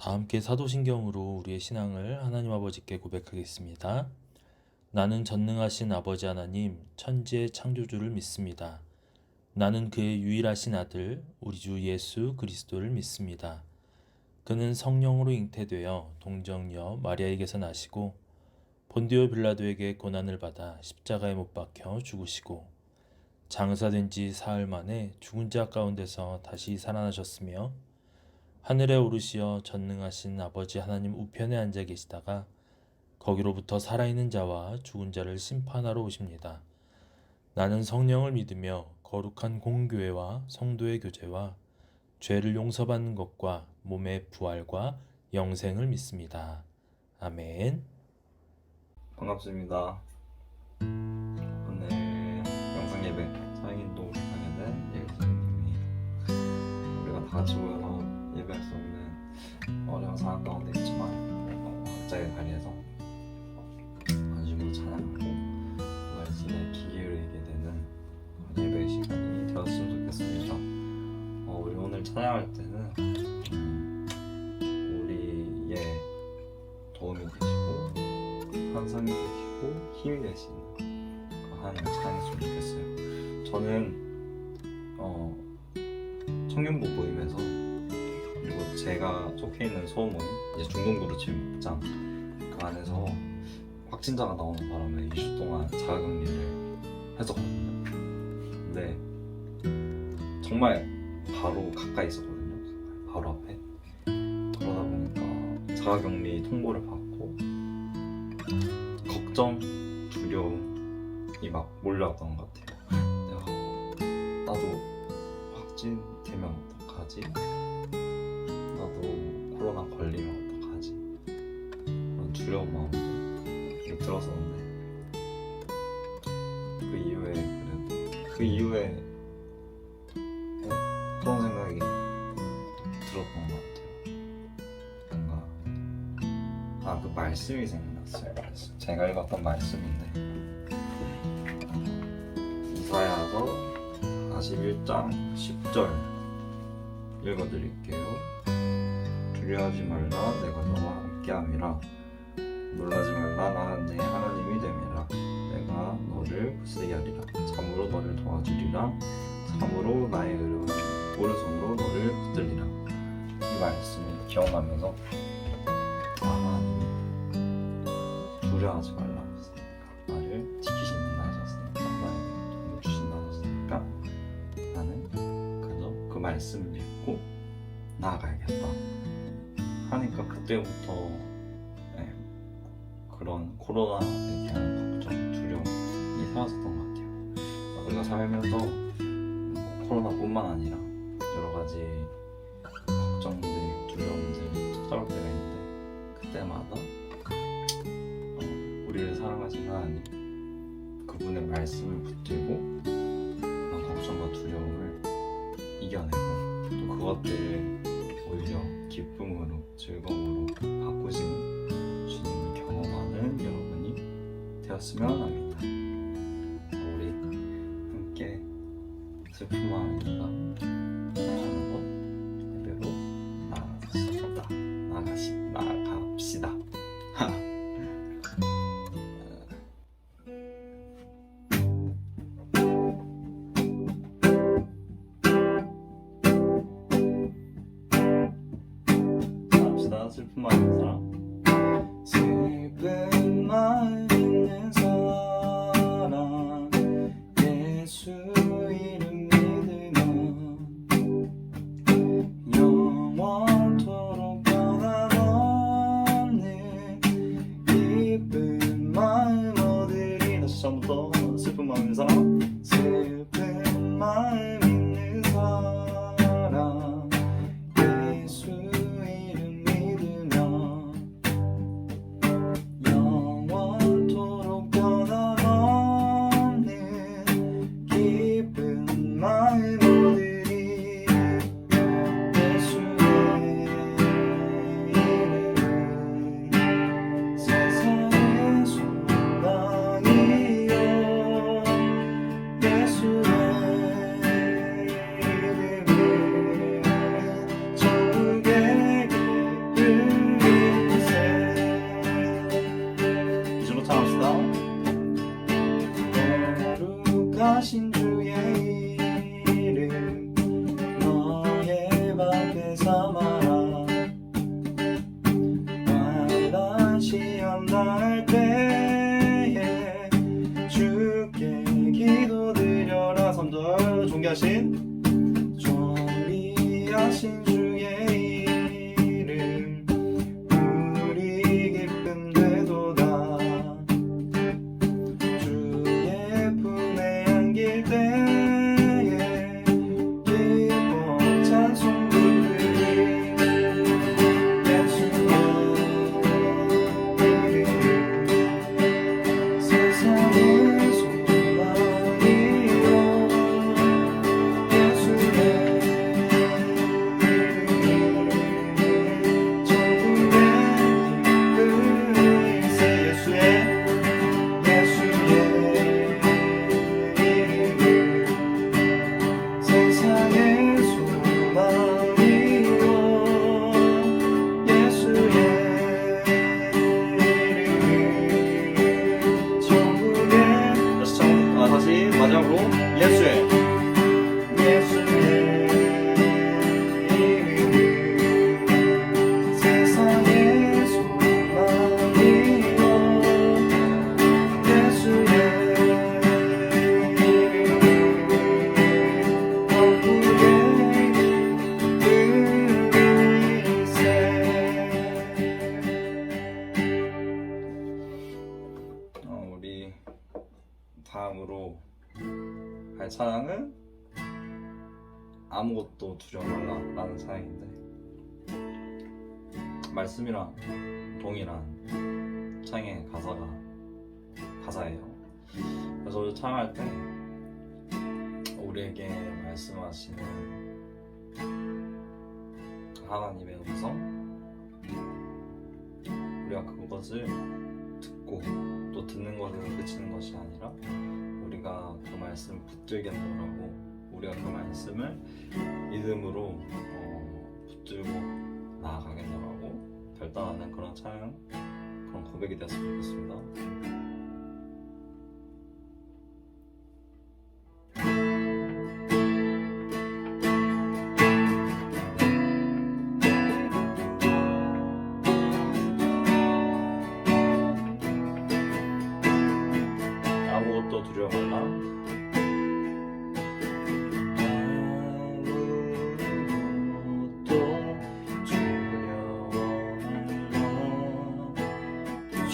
다 함께 사도신경으로 우리의 신앙을 하나님 아버지께 고백하겠습니다. 나는 전능하신 아버지 하나님, 천지의 창조주를 믿습니다. 나는 그의 유일하신 아들, 우리 주 예수 그리스도를 믿습니다. 그는 성령으로 잉태되어 동정녀 마리아에게서 나시고 본디오 빌라도에게 고난을 받아 십자가에 못 박혀 죽으시고 장사된 지 사흘 만에 죽은 자 가운데서 다시 살아나셨으며 하늘에 오르시어 전능하신 아버지 하나님 우편에 앉아 계시다가 거기로부터 살아있는 자와 죽은 자를 심판하러 오십니다. 나는 성령을 믿으며 거룩한 공교회와 성도의 교제와 죄를 용서받는 것과 몸의 부활과 영생을 믿습니다. 아멘. 반갑습니다. 오늘 영상 예배 사행인도 하게 된 예수님이 우리가 다 같이 모여서 예배할 수 없는 어려운 상황 가운데 있지만 각자의 자리에서 관심으로 찬양하고 말씀에 귀 기울이게 되는 예배의 시간이 되었으면 좋겠습니다. 우리 오늘 찬양할 때는 우리의 도움이 되시고 환상이 되시고 힘이 되시는 그 하나님을 찬양했으면 좋겠어요. 저는 청년부 모임에서 그리고 제가 속해 있는 소모임 이제 중동부로 치면 목장 그 안에서 확진자가 나오는 바람에 2주 동안 자가격리를 했었거든요. 근데 정말 바로 가까이 있었거든요. 바로 앞에. 그러다 보니까 자가격리 통보를 받고 걱정, 두려움이 막 몰려왔던 것 같아요. 나도 확진되면 어떡하지? 나도 코로나 걸리면 어떡하지? 그런 두려운 마음이 들었었는데 그 이후에 그런 생각이 들었던 것 같아요. 뭔가 그 말씀이 생각났어요. 그래서 제가 읽었던 말씀인데 이사야서 41장 10절 읽어드릴게요. 두려워하지 말라, 내가 너와 함께함이라. 놀라지 말라, 나는 네 하나님이 됨이라. 내가 너를 굳세게 하리라. 참으로 너를 도와주리라. 참으로 나의 의로운 오른손으로 너를 붙들리라. 이 말씀이 기억나면서 하나님이 두려워하지 말라 하셨으니까, 나를 지키신다 하셨으니까, 나에게 도움을 주신다 하셨으니까 나는 그저 그 말씀을 믿고 나아가야겠다 하니까 그때부터 그런 코로나에 대한 걱정, 두려움이 사라졌던 것 같아요. 우리가 살면서 코로나뿐만 아니라 여러 가지 걱정들, 두려움들이 찾아올 때가 있는데 그때마다 우리를 사랑하신 하나님, 그분의 말씀을 붙들고 그런 걱정과 두려움을 이겨내고 또 그것들을 오히려 기쁨으로, 즐거움으로 바꾸시는 주님을 경험하는 여러분이 되었으면 합니다. 우리 함께 슬픈 마음입니다. 사랑하면서 예배로 나아갑시다. 나갑시다. 슬픈 마음 있는 사람. 슬픈 마음 있는 사람, 예수 이름 믿으면 영원토록 변함없는 기쁜 마음 얻으리. 다시 한번 더. 슬픈 마음 있는 사람. 슬픈 마음 있는 사람, 예수 이름 믿으면 하신 주의 이름 우리 기쁨 되도다. 주의 품에 안길 때에 기뻐 찬송 부르리. 예수의 이름 세상의 소망이요. 예수의 이름 천국의 기쁨일세. 예수의 이름 세상의 소망이요. 예수의 이름 천국의 다시 마지막으로 예수의 이름 세상의 소망이요. 예수의 우리 다음으로 할 찬양은 아무것도 두려워 말라라는 찬양인데, 말씀이랑 동일한 찬양의 가사예요. 그래서 찬양할 때 우리에게 말씀하시는 하나님의 음성, 우리가 그것을 듣고 또 듣는 것에서 그치는 것이 아니라 우리가 그 말씀을 붙들겠노라고, 우리가 그 말씀을 믿음으로 붙들고 나아가겠노라고 결단하는 그런 찬양, 그런 고백이 되었으면 좋겠습니다. 아무것도 두려워 말라. 아무것도 두려워 말라. 주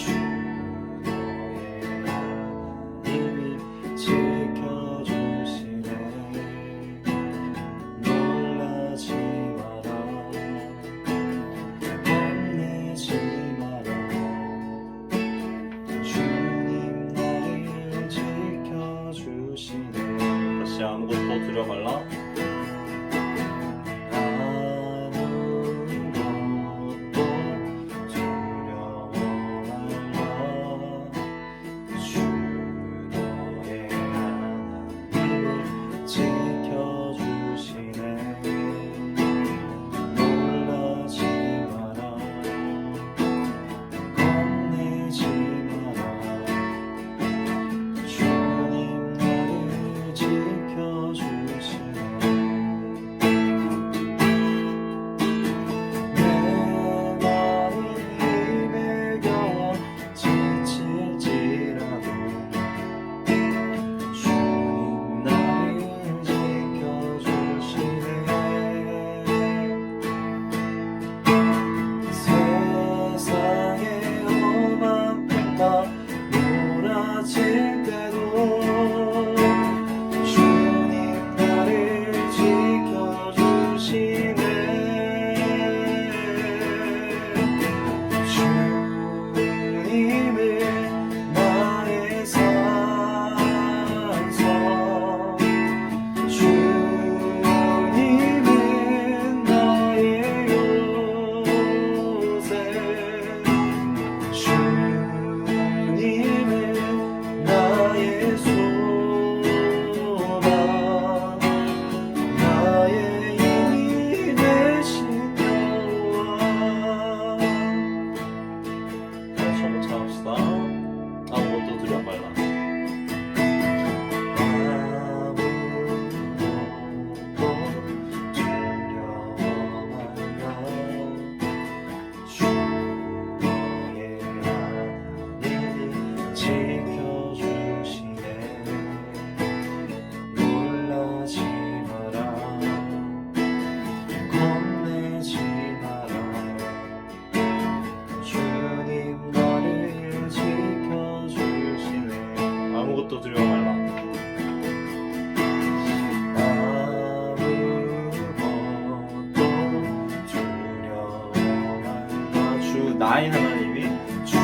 나의 하나님이 주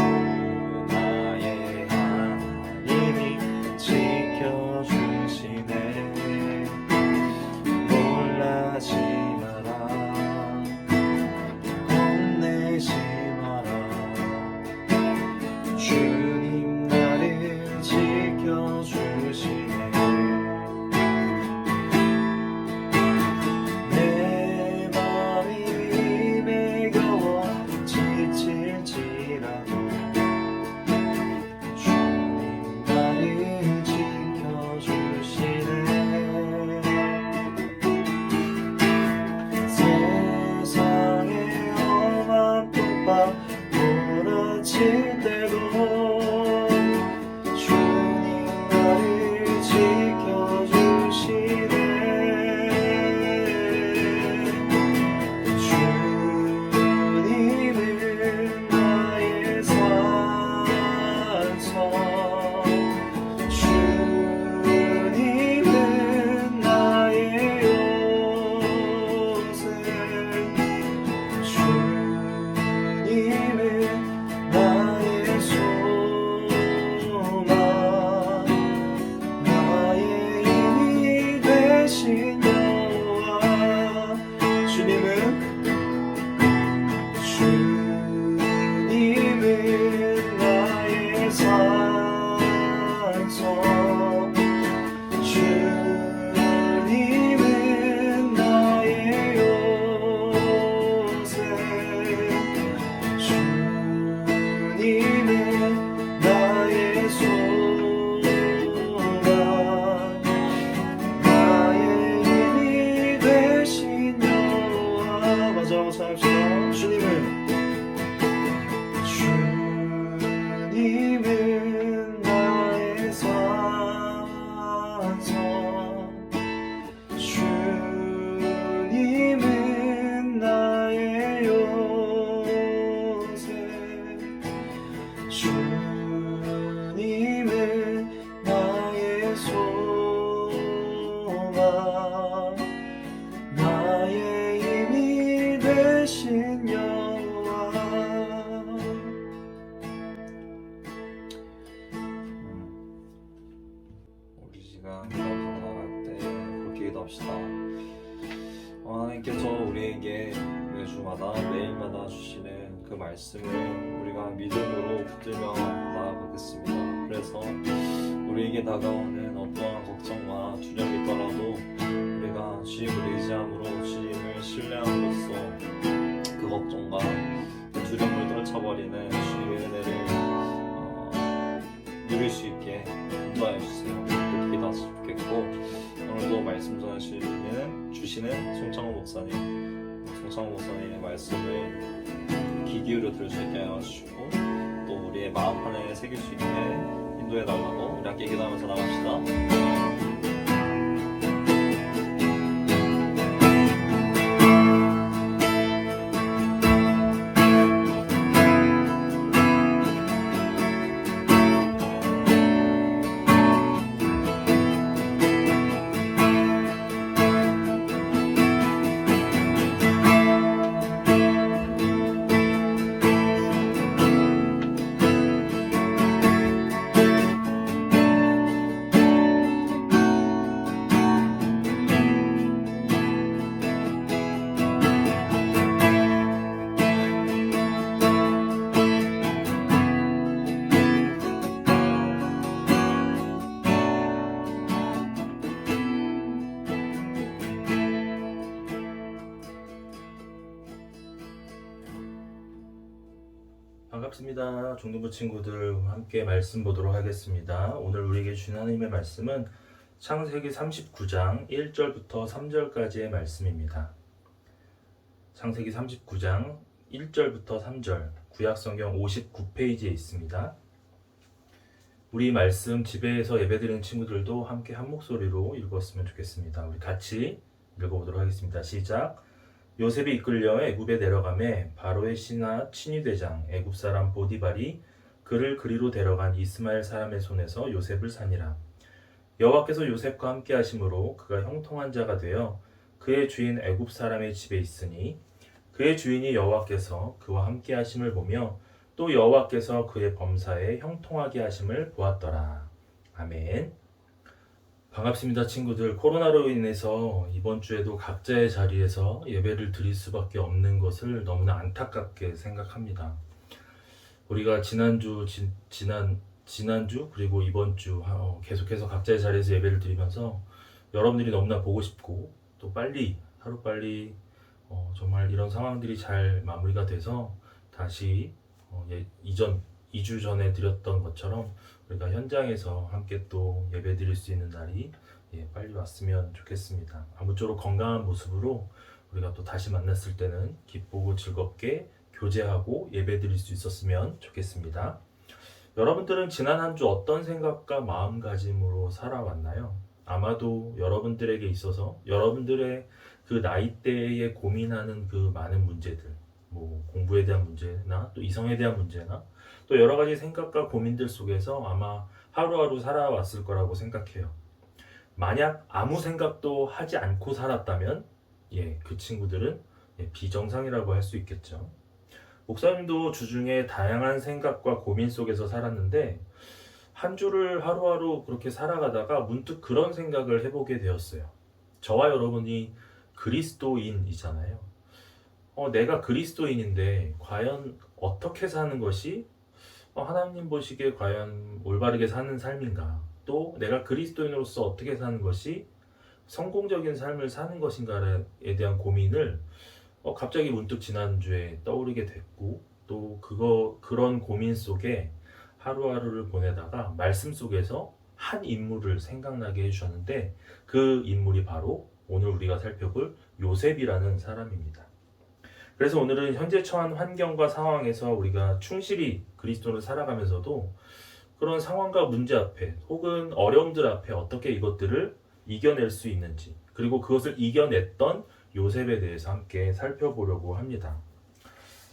나의 하나님이 지켜주시네. 놀라지 마라, 겁내지 마라. 주님 나를 지켜주시네. 내 마음이 매겨워 지칠지라도 주님 나를 지켜주시네. 세상의 험한 폭풍 몰아칠 때도 주님 나를 지켜주시네. 주님은 나의 산성, 주님은 나의 요새, 주님은 나의 소망, 나의 힘이 되신 여호와. 주님은 나의 산성, 주님은 나의 요새, 주님은 나의 소망, 나의 힘이 되신 여호와. 마지막으로 찬양합시다. 주님은 나의 산성, 주님은 나의 요새, 주님은 나의 소망, 나의 힘이 되신 여호와. 우리 시간 나갈 때 그렇게 기도합시다. 하나님께서 우리에게 매주마다 매일마다 주시는 그 말씀을 우리가 믿음으로 붙들며 나아가겠습니다. 그래서 우리에게 다가오는 어떠한 걱정과 두려움이 있더라도 우리가 주님을 의지함으로 주님을 신뢰함으로써 그 걱정과 그 두려움을 떨쳐버리는 주님의 은혜를 누릴 수 있게 인도하여 주세요. 그렇게 기도하시면 좋겠고, 오늘도 말씀 주시는 송창호 목사님의 말씀을 귀 기울여 들을 수 있게 하여 주시고, 또 우리의 마음 안에 새길 수 있게 인도해 달라고 우리 함께 기도하면서 나갑시다. 반갑습니다. 중등부 친구들 함께 말씀 보도록 하겠습니다. 오늘 우리에게 주신 하나님의 말씀은 창세기 39장 1절부터 3절까지의 말씀입니다. 창세기 39장 1절부터 3절, 구약성경 59페이지에 있습니다. 우리 말씀 집에서 예배드리는 친구들도 함께 한 목소리로 읽었으면 좋겠습니다. 우리 같이 읽어보도록 하겠습니다. 시작. 요셉이 이끌려 애굽에 내려가매 바로의 신하 친위대장 애굽 사람 보디발이 그를 그리로 데려간 이스마엘 사람의 손에서 요셉을 산이라. 여호와께서 요셉과 함께 하심으로 그가 형통한 자가 되어 그의 주인 애굽 사람의 집에 있으니 그의 주인이 여호와께서 그와 함께 하심을 보며 또 여호와께서 그의 범사에 형통하게 하심을 보았더라. 아멘. 반갑습니다, 친구들. 코로나로 인해서 이번 주에도 각자의 자리에서 예배를 드릴 수밖에 없는 것을 너무나 안타깝게 생각합니다. 우리가 지난주 그리고 이번 주 계속해서 각자의 자리에서 예배를 드리면서 여러분들이 너무나 보고 싶고 또 하루빨리 정말 이런 상황들이 잘 마무리가 돼서 다시 2주 전에 드렸던 것처럼 우리가 현장에서 함께 또 예배 드릴 수 있는 날이 빨리 왔으면 좋겠습니다. 아무쪼록 건강한 모습으로 우리가 또 다시 만났을 때는 기쁘고 즐겁게 교제하고 예배 드릴 수 있었으면 좋겠습니다. 여러분들은 지난 한 주 어떤 생각과 마음가짐으로 살아왔나요? 아마도 여러분들에게 있어서 여러분들의 그 나이대에 고민하는 그 많은 문제들, 공부에 대한 문제나 또 이성에 대한 문제나 또 여러 가지 생각과 고민들 속에서 아마 하루하루 살아왔을 거라고 생각해요. 만약 아무 생각도 하지 않고 살았다면 그 친구들은 비정상이라고 할 수 있겠죠. 목사님도 주중에 다양한 생각과 고민 속에서 살았는데 한 주를 하루하루 그렇게 살아가다가 문득 그런 생각을 해보게 되었어요. 저와 여러분이 그리스도인이잖아요. 내가 그리스도인인데 과연 어떻게 사는 것이 하나님 보시기에 과연 올바르게 사는 삶인가? 또 내가 그리스도인으로서 어떻게 사는 것이 성공적인 삶을 사는 것인가에 대한 고민을 갑자기 문득 지난주에 떠오르게 됐고 또 그런 고민 속에 하루하루를 보내다가 말씀 속에서 한 인물을 생각나게 해주셨는데 그 인물이 바로 오늘 우리가 살펴볼 요셉이라는 사람입니다. 그래서 오늘은 현재 처한 환경과 상황에서 우리가 충실히 그리스도를 살아가면서도 그런 상황과 문제 앞에 혹은 어려움들 앞에 어떻게 이것들을 이겨낼 수 있는지 그리고 그것을 이겨냈던 요셉에 대해서 함께 살펴보려고 합니다.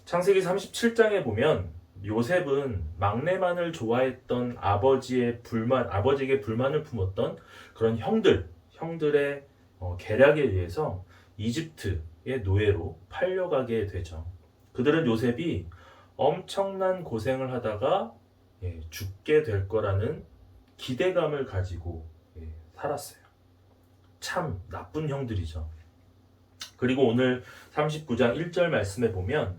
창세기 37장에 보면 요셉은 막내만을 좋아했던 아버지에게 불만을 품었던 그런 형들의 계략에 의해서 이집트의 노예로 팔려가게 되죠. 그들은 요셉이 엄청난 고생을 하다가 죽게 될 거라는 기대감을 가지고 살았어요. 참 나쁜 형들이죠. 그리고 오늘 39장 1절 말씀에 보면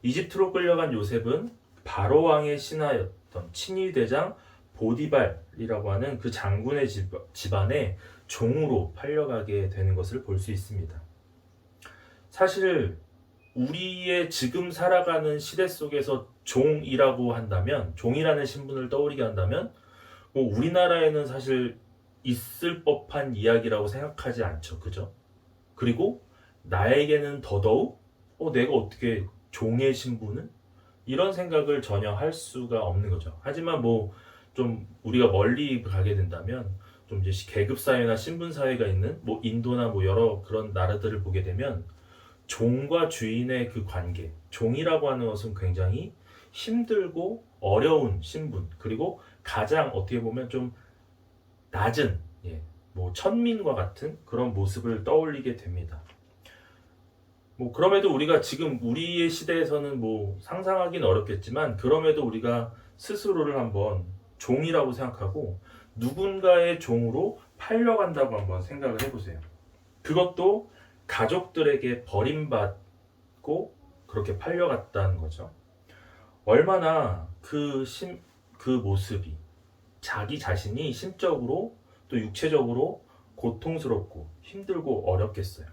이집트로 끌려간 요셉은 바로 왕의 신하였던 친위대장 보디발이라고 하는 그 장군의 집안에 종으로 팔려가게 되는 것을 볼 수 있습니다. 사실 우리의 지금 살아가는 시대 속에서 종이라는 신분을 떠올리게 한다면 우리나라에는 사실 있을 법한 이야기라고 생각하지 않죠. 그죠? 그리고 나에게는 더더욱 내가 어떻게 종의 신분을? 이런 생각을 전혀 할 수가 없는 거죠. 하지만 좀 우리가 멀리 가게 된다면 좀 이제 계급사회나 신분사회가 있는 인도나 여러 그런 나라들을 보게 되면 종과 주인의 그 관계, 종이라고 하는 것은 굉장히 힘들고 어려운 신분, 그리고 가장 어떻게 보면 좀 낮은 천민과 같은 그런 모습을 떠올리게 됩니다. 그럼에도 우리가 지금 우리의 시대에서는 상상하기는 어렵겠지만 그럼에도 우리가 스스로를 한번 종이라고 생각하고 누군가의 종으로 팔려간다고 한번 생각을 해보세요. 그것도 가족들에게 버림받고 그렇게 팔려갔다는 거죠. 얼마나 그 모습이 자기 자신이 심적으로 또 육체적으로 고통스럽고 힘들고 어렵겠어요.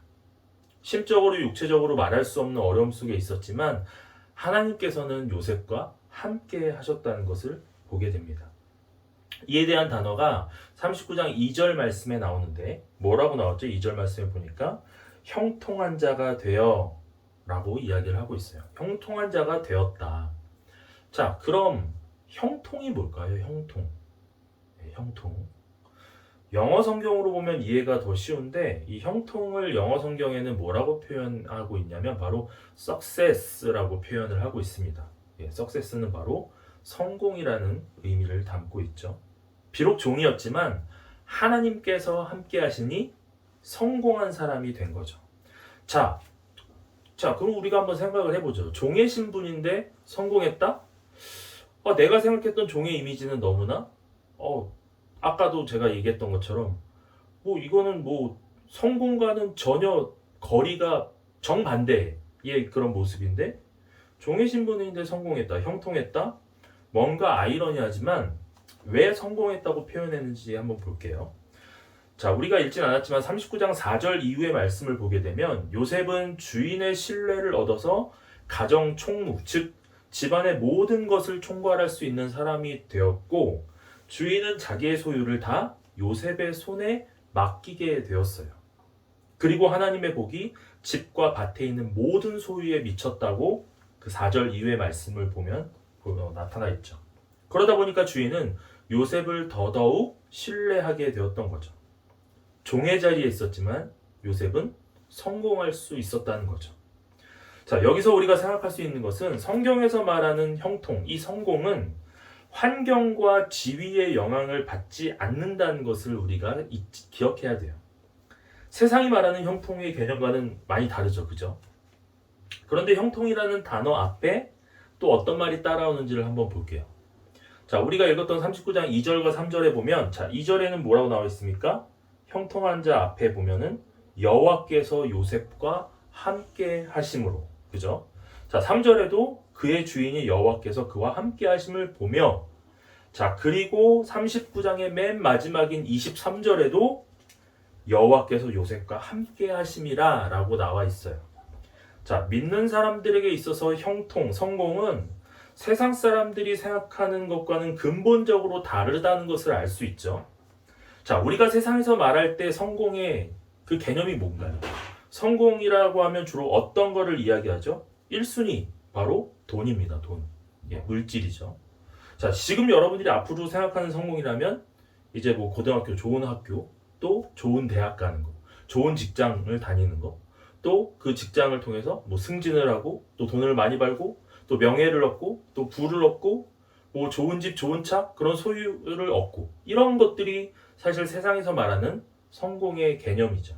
심적으로 육체적으로 말할 수 없는 어려움 속에 있었지만 하나님께서는 요셉과 함께 하셨다는 것을 보게 됩니다. 이에 대한 단어가 39장 2절 말씀에 나오는데 뭐라고 나왔죠? 2절 말씀에 보니까 형통한 자가 되어 라고 이야기를 하고 있어요. 형통한 자가 되었다. 자, 그럼 형통이 뭘까요? 형통. 영어 성경으로 보면 이해가 더 쉬운데 이 형통을 영어 성경에는 뭐라고 표현하고 있냐면 바로 success라고 표현을 하고 있습니다. success는 바로 성공이라는 의미를 담고 있죠. 비록 종이었지만 하나님께서 함께 하시니 성공한 사람이 된 거죠. 자, 자, 그럼 우리가 한번 생각을 해보죠. 종의 신분인데 성공했다? 내가 생각했던 종의 이미지는 너무나 아까도 제가 얘기했던 것처럼 이거는 성공과는 전혀 거리가 정반대의 그런 모습인데 종의 신분인데 성공했다, 형통했다? 뭔가 아이러니하지만 왜 성공했다고 표현했는지 한번 볼게요. 자, 우리가 읽진 않았지만 39장 4절 이후의 말씀을 보게 되면 요셉은 주인의 신뢰를 얻어서 가정 총무, 즉 집안의 모든 것을 총괄할 수 있는 사람이 되었고 주인은 자기의 소유를 다 요셉의 손에 맡기게 되었어요. 그리고 하나님의 복이 집과 밭에 있는 모든 소유에 미쳤다고 그 4절 이후의 말씀을 보면 나타나 있죠. 그러다 보니까 주인은 요셉을 더더욱 신뢰하게 되었던 거죠. 종의 자리에 있었지만 요셉은 성공할 수 있었다는 거죠. 자, 여기서 우리가 생각할 수 있는 것은 성경에서 말하는 형통, 이 성공은 환경과 지위의 영향을 받지 않는다는 것을 우리가 기억해야 돼요. 세상이 말하는 형통의 개념과는 많이 다르죠, 그죠? 그런데 형통이라는 단어 앞에 또 어떤 말이 따라오는지를 한번 볼게요. 자, 우리가 읽었던 39장 2절과 3절에 보면, 자, 2절에는 뭐라고 나와 있습니까? 형통한 자 앞에 보면은 여호와께서 요셉과 함께 하심으로, 그죠? 자, 3절에도 그의 주인이 여호와께서 그와 함께 하심을 보며, 자, 그리고 39장의 맨 마지막인 23절에도 여호와께서 요셉과 함께 하심이라 라고 나와 있어요. 자, 믿는 사람들에게 있어서 형통, 성공은 세상 사람들이 생각하는 것과는 근본적으로 다르다는 것을 알 수 있죠. 자, 우리가 세상에서 말할 때 성공의 그 개념이 뭔가요? 성공이라고 하면 주로 어떤 거를 이야기하죠? 1순위, 바로 돈입니다. 돈. 물질이죠. 자, 지금 여러분들이 앞으로 생각하는 성공이라면 이제 고등학교 좋은 학교, 또 좋은 대학 가는 거, 좋은 직장을 다니는 거, 또 그 직장을 통해서 승진을 하고, 또 돈을 많이 벌고, 또 명예를 얻고, 또 부를 얻고, 좋은 집, 좋은 차, 그런 소유를 얻고, 이런 것들이 사실 세상에서 말하는 성공의 개념이죠.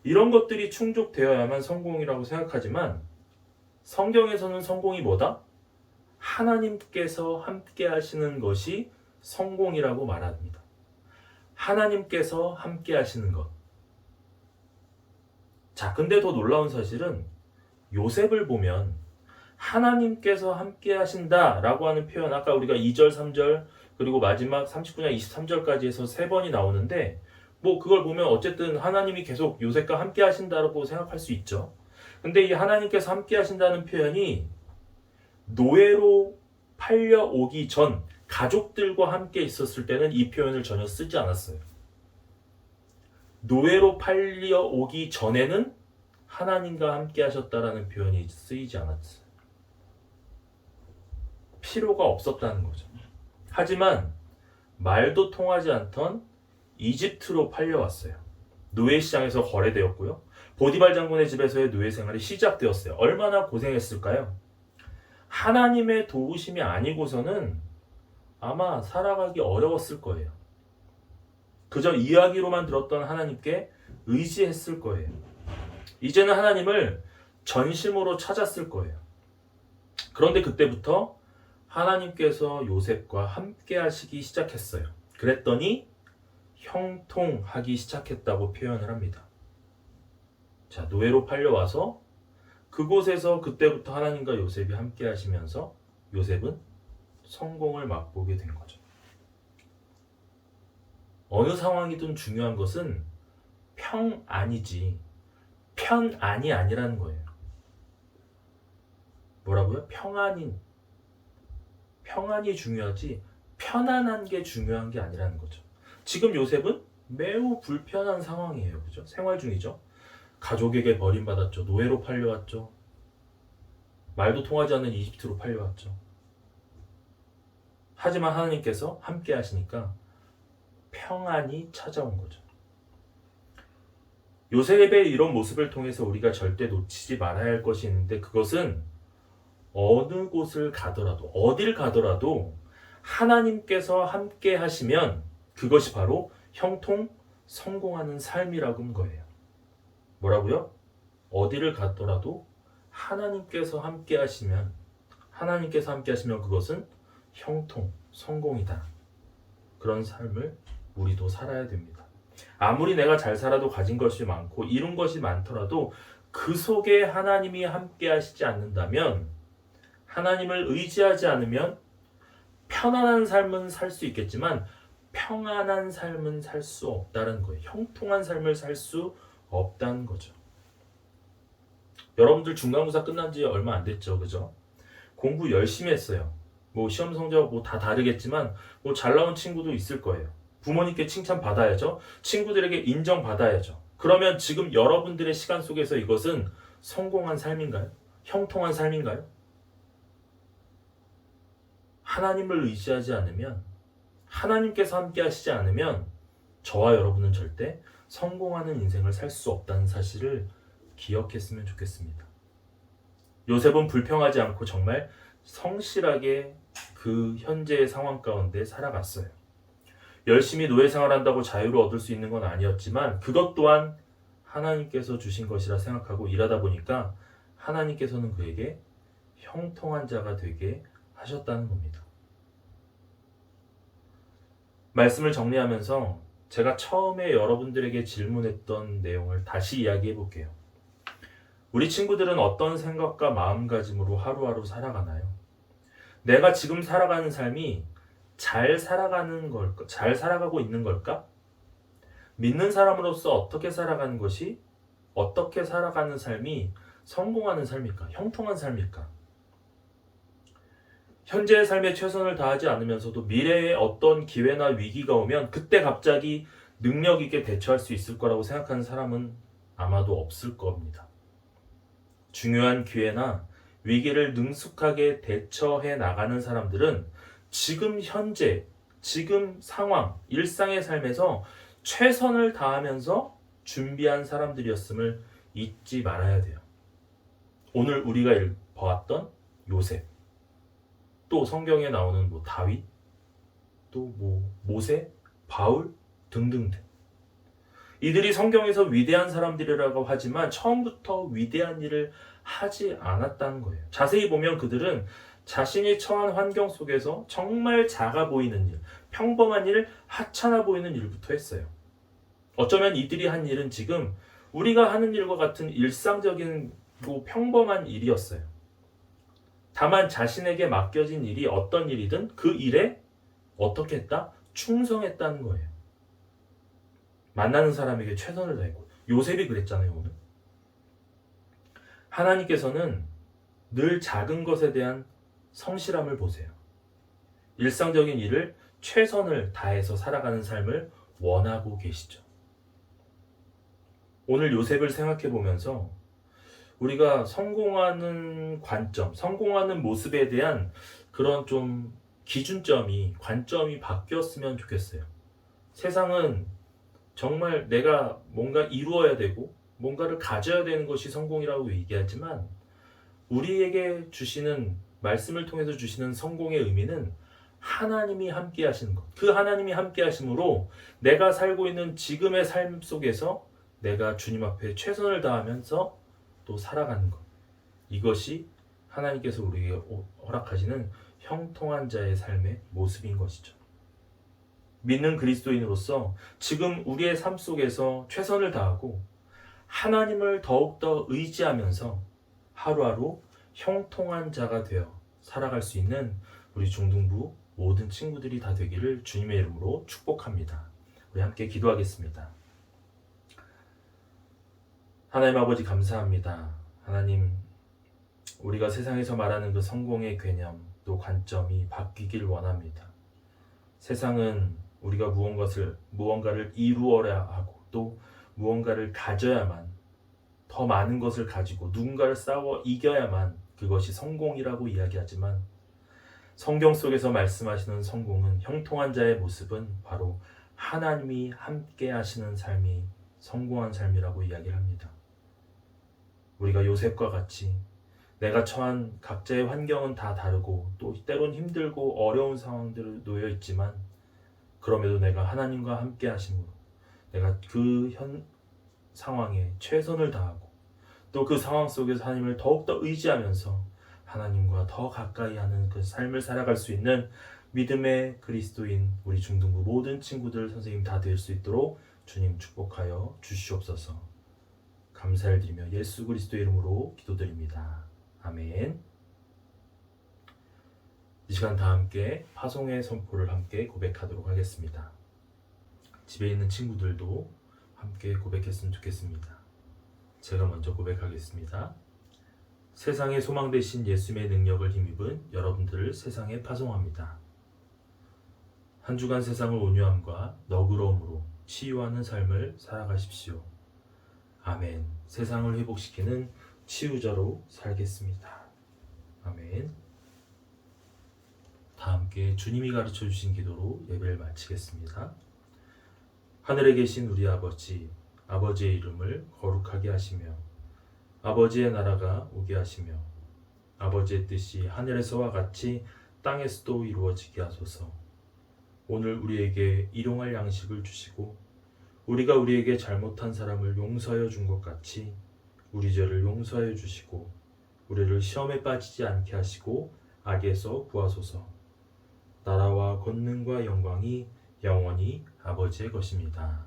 이런 것들이 충족되어야만 성공이라고 생각하지만 성경에서는 성공이 뭐다? 하나님께서 함께 하시는 것이 성공이라고 말합니다. 하나님께서 함께 하시는 것. 자, 근데 더 놀라운 사실은 요셉을 보면 하나님께서 함께 하신다라고 하는 표현, 아까 우리가 2절, 3절, 그리고 마지막 39장 23절까지 해서 3번이 나오는데 그걸 보면 어쨌든 하나님이 계속 요셉과 함께 하신다고 생각할 수 있죠. 근데 이 하나님께서 함께 하신다는 표현이 노예로 팔려오기 전 가족들과 함께 있었을 때는 이 표현을 전혀 쓰지 않았어요. 노예로 팔려오기 전에는 하나님과 함께 하셨다라는 표현이 쓰이지 않았어요. 필요가 없었다는 거죠. 하지만 말도 통하지 않던 이집트로 팔려왔어요. 노예 시장에서 거래되었고요. 보디발 장군의 집에서의 노예 생활이 시작되었어요. 얼마나 고생했을까요? 하나님의 도우심이 아니고서는 아마 살아가기 어려웠을 거예요. 그저 이야기로만 들었던 하나님께 의지했을 거예요. 이제는 하나님을 전심으로 찾았을 거예요. 그런데 그때부터 하나님께서 요셉과 함께 하시기 시작했어요. 그랬더니 형통하기 시작했다고 표현을 합니다. 자, 노예로 팔려와서 그곳에서 그때부터 하나님과 요셉이 함께 하시면서 요셉은 성공을 맛보게 된 거죠. 어느 상황이든 중요한 것은 평안이지 편안이 아니라는 거예요. 뭐라고요? 평안이 중요하지 편안한 게 중요한 게 아니라는 거죠. 지금 요셉은 매우 불편한 상황이에요. 그죠? 생활 중이죠. 가족에게 버림받았죠. 노예로 팔려왔죠. 말도 통하지 않는 이집트로 팔려왔죠. 하지만 하나님께서 함께 하시니까 평안이 찾아온 거죠. 요셉의 이런 모습을 통해서 우리가 절대 놓치지 말아야 할 것이 있는데 그것은 어느 곳을 가더라도 어딜 가더라도 하나님께서 함께 하시면 그것이 바로 형통, 성공하는 삶이라고 한 거예요. 뭐라고요? 어디를 갔더라도 하나님께서 함께 하시면 그것은 형통, 성공이다. 그런 삶을 우리도 살아야 됩니다. 아무리 내가 잘 살아도 가진 것이 많고 이룬 것이 많더라도 그 속에 하나님이 함께 하시지 않는다면, 하나님을 의지하지 않으면 편안한 삶은 살 수 있겠지만 평안한 삶은 살 수 없다는 거예요. 형통한 삶을 살 수 없다는 거죠. 여러분들 중간고사 끝난 지 얼마 안 됐죠, 그죠? 공부 열심히 했어요. 뭐 시험 성적 뭐 다 다르겠지만 뭐 잘 나온 친구도 있을 거예요. 부모님께 칭찬 받아야죠. 친구들에게 인정 받아야죠. 그러면 지금 여러분들의 시간 속에서 이것은 성공한 삶인가요? 형통한 삶인가요? 하나님을 의지하지 않으면, 하나님께서 함께 하시지 않으면 저와 여러분은 절대 성공하는 인생을 살 수 없다는 사실을 기억했으면 좋겠습니다. 요셉은 불평하지 않고 정말 성실하게 그 현재의 상황 가운데 살아갔어요. 열심히 노예 생활한다고 자유를 얻을 수 있는 건 아니었지만 그것 또한 하나님께서 주신 것이라 생각하고 일하다 보니까 하나님께서는 그에게 형통한 자가 되게 하셨다는 겁니다. 말씀을 정리하면서 제가 처음에 여러분들에게 질문했던 내용을 다시 이야기해 볼게요. 우리 친구들은 어떤 생각과 마음가짐으로 하루하루 살아가나요? 내가 지금 살아가는 삶이 잘 살아가는 걸까? 잘 살아가고 있는 걸까? 믿는 사람으로서 어떻게 살아가는 것이, 어떻게 살아가는 삶이 성공하는 삶일까? 형통한 삶일까? 현재의 삶에 최선을 다하지 않으면서도 미래에 어떤 기회나 위기가 오면 그때 갑자기 능력 있게 대처할 수 있을 거라고 생각하는 사람은 아마도 없을 겁니다. 중요한 기회나 위기를 능숙하게 대처해 나가는 사람들은 지금 현재, 지금 상황, 일상의 삶에서 최선을 다하면서 준비한 사람들이었음을 잊지 말아야 돼요. 오늘 우리가 보았던 요셉, 또 성경에 나오는 뭐 다윗, 또 뭐 모세, 바울 등등등. 이들이 성경에서 위대한 사람들이라고 하지만 처음부터 위대한 일을 하지 않았다는 거예요. 자세히 보면 그들은 자신이 처한 환경 속에서 정말 작아 보이는 일, 평범한 일, 하찮아 보이는 일부터 했어요. 어쩌면 이들이 한 일은 지금 우리가 하는 일과 같은 일상적인 평범한 일이었어요. 다만 자신에게 맡겨진 일이 어떤 일이든 그 일에 어떻게 했다? 충성했다는 거예요. 만나는 사람에게 최선을 다했고, 요셉이 그랬잖아요, 오늘. 하나님께서는 늘 작은 것에 대한 성실함을 보세요. 일상적인 일을 최선을 다해서 살아가는 삶을 원하고 계시죠. 오늘 요셉을 생각해 보면서 우리가 성공하는 관점, 성공하는 모습에 대한 그런 좀 기준점이, 관점이 바뀌었으면 좋겠어요. 세상은 정말 내가 뭔가 이루어야 되고 뭔가를 가져야 되는 것이 성공이라고 얘기하지만 우리에게 주시는, 말씀을 통해서 주시는 성공의 의미는 하나님이 함께 하시는 것. 그 하나님이 함께 하심으로 내가 살고 있는 지금의 삶 속에서 내가 주님 앞에 최선을 다하면서 또 살아가는 것. 이것이 하나님께서 우리에게 허락하시는 형통한 자의 삶의 모습인 것이죠. 믿는 그리스도인으로서 지금 우리의 삶 속에서 최선을 다하고 하나님을 더욱더 의지하면서 하루하루 형통한 자가 되어 살아갈 수 있는 우리 중등부 모든 친구들이 다 되기를 주님의 이름으로 축복합니다. 우리 함께 기도하겠습니다. 하나님 아버지 감사합니다. 하나님, 우리가 세상에서 말하는 그 성공의 개념, 또 관점이 바뀌길 원합니다. 세상은 우리가 무언가를 이루어야 하고 또 무언가를 가져야만, 더 많은 것을 가지고 누군가를 싸워 이겨야만 그것이 성공이라고 이야기하지만 성경 속에서 말씀하시는 성공은, 형통한 자의 모습은 바로 하나님이 함께 하시는 삶이 성공한 삶이라고 이야기를 합니다. 우리가 요셉과 같이 내가 처한 각자의 환경은 다 다르고 또 때론 힘들고 어려운 상황들을 놓여 있지만 그럼에도 내가 하나님과 함께 하심으로 내가 그 상황에 최선을 다하고 또 그 상황 속에서 하나님을 더욱더 의지하면서 하나님과 더 가까이 하는 그 삶을 살아갈 수 있는 믿음의 그리스도인 우리 중등부 모든 친구들 선생님 다 될 수 있도록 주님 축복하여 주시옵소서. 감사를 드리며 예수 그리스도의 이름으로 기도드립니다. 아멘. 이 시간 다 함께 파송의 선포를 함께 고백하도록 하겠습니다. 집에 있는 친구들도 함께 고백했으면 좋겠습니다. 제가 먼저 고백하겠습니다. 세상의 소망 되신 예수님의 능력을 힘입은 여러분들을 세상에 파송합니다. 한 주간 세상을 온유함과 너그러움으로 치유하는 삶을 살아가십시오. 아멘. 세상을 회복시키는 치유자로 살겠습니다. 아멘. 다 함께 주님이 가르쳐 주신 기도로 예배를 마치겠습니다. 하늘에 계신 우리 아버지, 아버지의 이름을 거룩하게 하시며 아버지의 나라가 오게 하시며 아버지의 뜻이 하늘에서와 같이 땅에서도 이루어지게 하소서. 오늘 우리에게 일용할 양식을 주시고 우리가 우리에게 잘못한 사람을 용서하여 준 것 같이 우리 죄를 용서하여 주시고 우리를 시험에 빠지지 않게 하시고 악에서 구하소서. 나라와 권능과 영광이 영원히 아버지의 것입니다.